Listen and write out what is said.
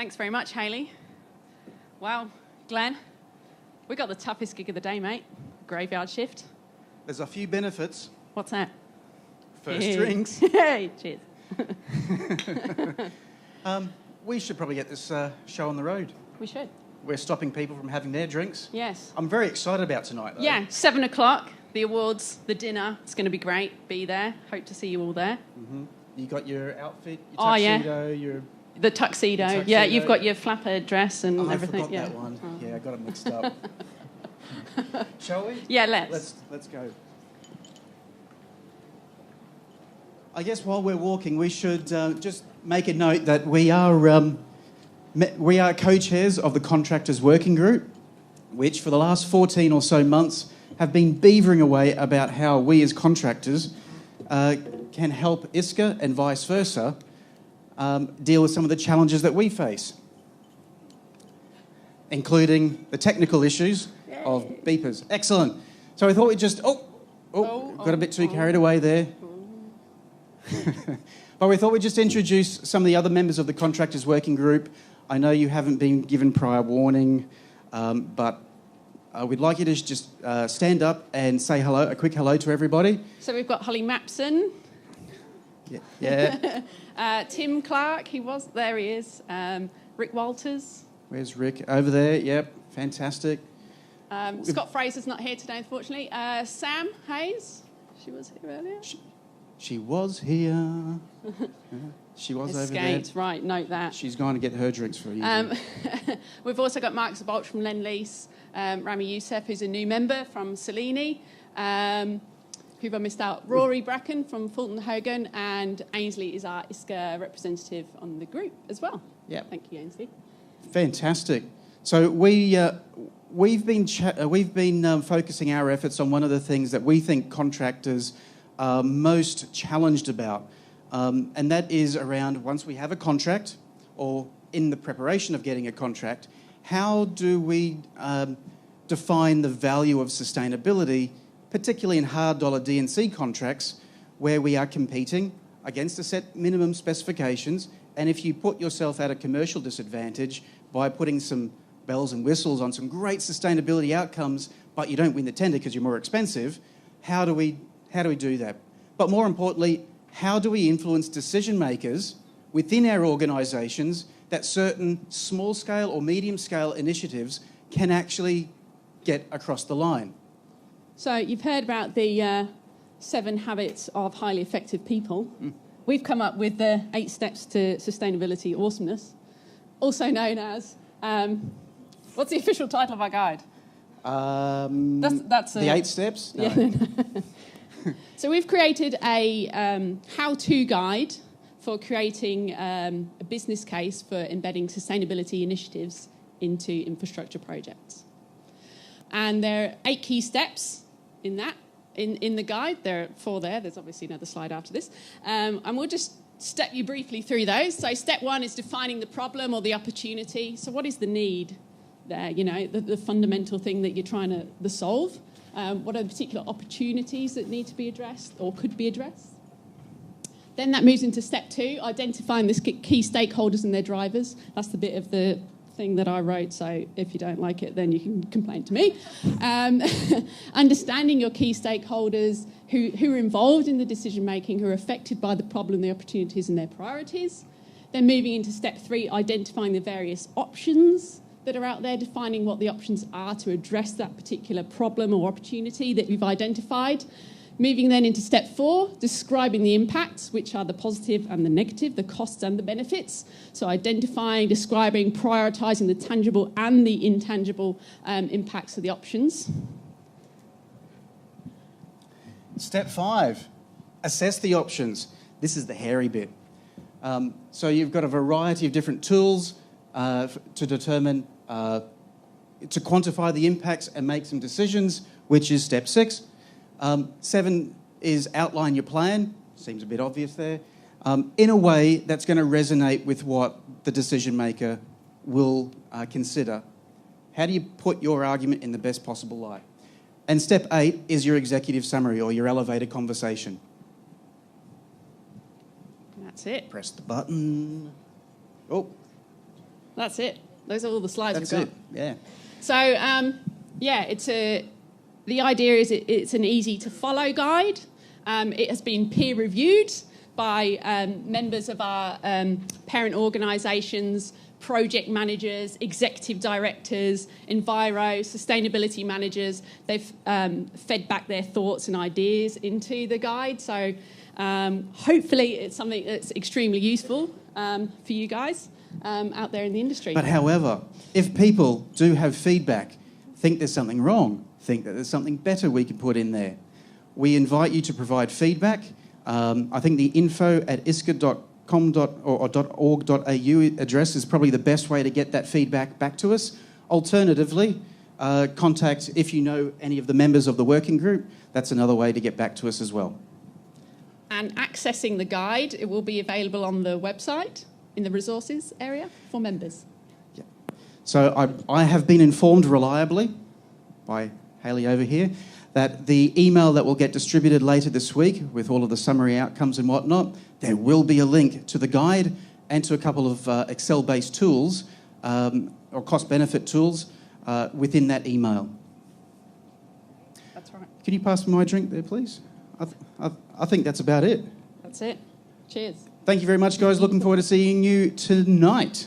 Thanks very much, Hayley. Wow, Glen, we got the toughest gig of the day, mate. Graveyard shift. There's a few benefits. What's that? First drinks. Hey, cheers. We should probably get this show on the road. We should. We're stopping people from having their drinks. Yes. I'm very excited about tonight, though. Yeah, 7 o'clock, the awards, the dinner. It's going to be great. Be there. Hope to see you all there. Mm-hmm. You got your outfit, your tuxedo, The tuxedo. Yeah, you've got your flapper dress and everything. I forgot that one. Oh. Yeah, I got it mixed up. Shall we? Yeah, let's go. I guess while we're walking, we should just make a note that we are co-chairs of the Contractors Working Group, which for the last 14 or so months have been beavering away about how we as contractors can help ISCA and vice versa deal with some of the challenges that we face, including the technical issues of beepers. Excellent. So I thought we'd just... got a bit too carried away there. But we thought we'd just introduce some of the other members of the Contractors Working Group. I know you haven't been given prior warning, but we'd like you to just stand up and say hello, a quick hello to everybody. So we've got Holly Mapson. Yeah. Tim Clark, there he is. Rick Walters. Where's Rick? Over there, yep, fantastic. Scott Fraser's not here today, unfortunately. Sam Hayes, she was here earlier. She was here. She was over there. Right, note that. She's going to get her drinks for you. We've also got Mark Zabolch from Lend-Lease, Rami Youssef, who's a new member from Cellini, who've I missed out, Rory Bracken from Fulton Hogan, and Ainsley is our ISCA representative on the group as well. Yeah. Thank you, Ainsley. Fantastic. So we've been focusing our efforts on one of the things that we think contractors are most challenged about, and that is around once we have a contract or in the preparation of getting a contract, how do we define the value of sustainability, particularly in hard dollar D&C contracts where we are competing against a set minimum specifications, and if you put yourself at a commercial disadvantage by putting some bells and whistles on some great sustainability outcomes, but you don't win the tender because you're more expensive, how do we do that? But more importantly, how do we influence decision makers within our organisations that certain small-scale or medium-scale initiatives can actually get across the line? So you've heard about the 7 habits of highly effective people. We've come up with the 8 steps to sustainability awesomeness, also known as... what's the official title of our guide? That's the 8 steps? No. Yeah. So we've created a how-to guide for creating a business case for embedding sustainability initiatives into infrastructure projects. And there are 8 key steps in that, in the guide. There are 4 there. There's obviously another slide after this. And we'll just step you briefly through those. So step 1 is defining the problem or the opportunity. So what is the need there? You know, the fundamental thing that you're trying to solve. What are the particular opportunities that need to be addressed or could be addressed? Then that moves into step 2, identifying the key stakeholders and their drivers. That's the bit of the thing that I wrote, so if you don't like it, then you can complain to me. Understanding your key stakeholders who are involved in the decision-making, who are affected by the problem, the opportunities and their priorities. Then moving into step 3, identifying the various options that are out there, defining what the options are to address that particular problem or opportunity that we've identified. Moving then into step 4, describing the impacts, which are the positive and the negative, the costs and the benefits. So identifying, describing, prioritising the tangible and the intangible impacts of the options. Step 5, assess the options. This is the hairy bit. So you've got a variety of different tools to determine, to quantify the impacts and make some decisions, which is step 6. 7 is outline your plan. Seems a bit obvious there. In a way that's going to resonate with what the decision maker will consider. How do you put your argument in the best possible light? And step 8 is your executive summary or your elevator conversation. That's it. Press the button. Oh. That's it. Those are all the slides That's we've it, yeah. So, the idea is it's an easy-to-follow guide. It has been peer-reviewed by members of our parent organisations, project managers, executive directors, enviro, sustainability managers. They've fed back their thoughts and ideas into the guide. So hopefully it's something that's extremely useful for you guys out there in the industry. But however, if people do have feedback, think there's something wrong, think that there's something better we can put in there, we invite you to provide feedback. I think the info@isca.com.org.au address is probably the best way to get that feedback back to us. Alternatively, contact, if you know any of the members of the working group, that's another way to get back to us as well. And accessing the guide, it will be available on the website in the resources area for members. Yeah. So I have been informed reliably by Hayley over here that the email that will get distributed later this week with all of the summary outcomes and whatnot, there will be a link to the guide and to a couple of Excel-based tools or cost-benefit tools within that email. That's right. Can you pass me my drink there, please? I think that's about it. That's it. Cheers. Thank you very much, guys. Looking forward to seeing you tonight.